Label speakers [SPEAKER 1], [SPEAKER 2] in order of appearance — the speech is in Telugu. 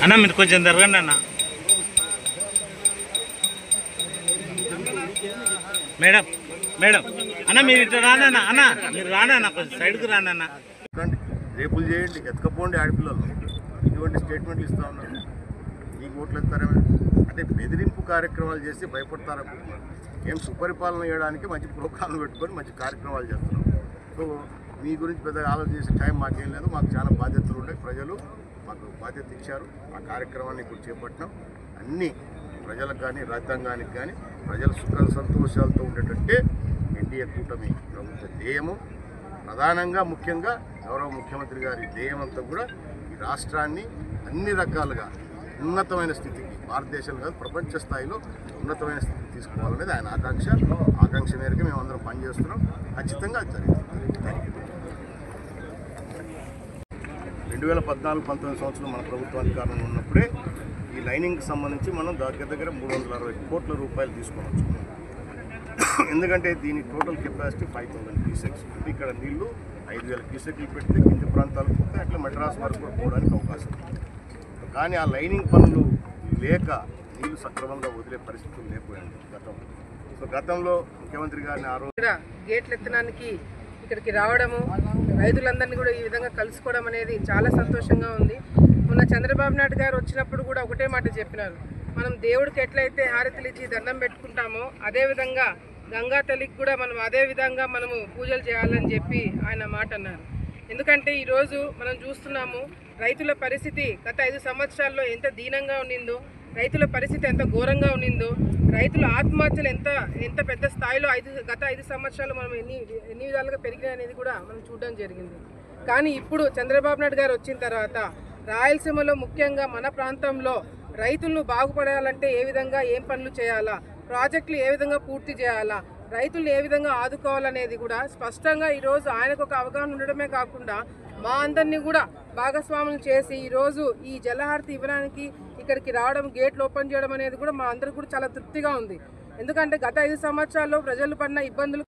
[SPEAKER 1] అన్న మీరు కొంచెం జరగండి అన్న. మేడం మేడం అన్న మీరు ఇట్లా రానన్నా, అన్న మీరు రానన్నా, కొంచెం సైడ్కి రానన్నా.
[SPEAKER 2] రేపులు చేయండి, ఎత్తుకపోండి ఆడపిల్లలు. ఇటువంటి స్టేట్మెంట్లు ఇస్తా ఉన్నారు. నీకు ఓట్లు ఎత్తారేమే అంటే బెదిరింపు కార్యక్రమాలు చేసి భయపడతారనుకుంటున్నారు. ఏం సుపరిపాలన చేయడానికి మంచి ప్రోగ్రాంలు పెట్టుకొని మంచి కార్యక్రమాలు చేస్తున్నాం. సో మీ గురించి పెద్దగా ఆలోచన చేసే టైం మాకేం లేదు. మాకు చాలా బాధ్యతలు ఉన్నాయి. ప్రజలు మాకు బాధ్యత ఇచ్చారు. ఆ కార్యక్రమాన్ని ఇప్పుడు చేపట్టినాం. అన్నీ ప్రజలకు కానీ రాజ్యాంగానికి కానీ ప్రజలు సుఖ సంతోషాలతో ఉండేటట్టే ఎన్డీఏ కూటమి ప్రభుత్వ ధ్యేయము. ప్రధానంగా ముఖ్యంగా గౌరవ ముఖ్యమంత్రి గారి ధ్యేయం అంతా కూడా ఈ రాష్ట్రాన్ని అన్ని రకాలుగా ఉన్నతమైన స్థితికి, భారతదేశంలో కాదు ప్రపంచ స్థాయిలో ఉన్నతమైన స్థితికి తీసుకోవాలనేది ఆయన ఆకాంక్ష. ఆకాంక్ష మేరకు మేమందరం పనిచేస్తున్నాం. ఖచ్చితంగా అది జరుగుతుంది. 2014-19 సంవత్సరం మన ప్రభుత్వ అధికారంలో ఉన్నప్పుడే ఈ లైనింగ్కి సంబంధించి మనం దగ్గర 360 కోట్ల రూపాయలు తీసుకోవచ్చు. ఎందుకంటే దీని టోటల్ కెపాసిటీ 5000 క్యూసెక్స్. ఇక్కడ నీళ్లు 5000 క్యూసెక్లు పెడితే కింది ప్రాంతాలకు పోతే అట్లా మద్రాస్ వరకు కూడా పోవడానికి అవకాశం ఉంది. కానీ ఆ లైనింగ్ పనులు లేక నీళ్లు సక్రమంగా వదిలే పరిస్థితులు లేకపోయాయి గతంలో. సో గతంలో ముఖ్యమంత్రి గారిని ఆ రోజు
[SPEAKER 3] గేట్లు ఎత్తడానికి ఇక్కడికి రావడము, రైతులందరినీ కూడా ఈ విధంగా కలుసుకోవడం అనేది చాలా సంతోషంగా ఉంది. మొన్న చంద్రబాబు నాయుడు గారు వచ్చినప్పుడు కూడా ఒకటే మాట చెప్పినారు, మనం దేవుడికి ఎట్లయితే హారతులు ఇచ్చి దండం పెట్టుకుంటామో అదేవిధంగా గంగా తల్లికి కూడా మనం అదే విధంగా మనము పూజలు చేయాలని చెప్పి ఆయన మాట అన్నారు. ఎందుకంటే ఈరోజు మనం చూస్తున్నాము రైతుల పరిస్థితి గత 5 సంవత్సరాల్లో ఎంత దీనంగా ఉండిందో, రైతుల పరిస్థితి ఎంత ఘోరంగా ఉండిందో, రైతుల ఆత్మహత్యలు ఎంత పెద్ద స్థాయిలో గత 5 సంవత్సరాలు మనం ఎన్ని విధాలుగా పెరిగినాయి అనేది కూడా మనం చూడడం జరిగింది. కానీ ఇప్పుడు చంద్రబాబు నాయుడు గారు వచ్చిన తర్వాత రాయలసీమలో ముఖ్యంగా మన ప్రాంతంలో రైతులను బాగుపడాలంటే ఏ విధంగా ఏం పనులు చేయాలా, ప్రాజెక్టులు ఏ విధంగా పూర్తి చేయాలా, రైతులను ఏ విధంగా ఆదుకోవాలనేది కూడా స్పష్టంగా ఈరోజు ఆయనకు ఒక అవగాహన ఉండడమే కాకుండా మా అందరినీ కూడా భాగస్వాములు చేసి ఈరోజు ఈ జలహారతి ఇవ్వడానికి ఇక్కడికి రావడం, గేట్లు ఓపెన్ చేయడం అనేది కూడా మా అందరికీ కూడా చాలా తృప్తిగా ఉంది. ఎందుకంటే గత 5 సంవత్సరాల్లో ప్రజలు పడిన ఇబ్బందులు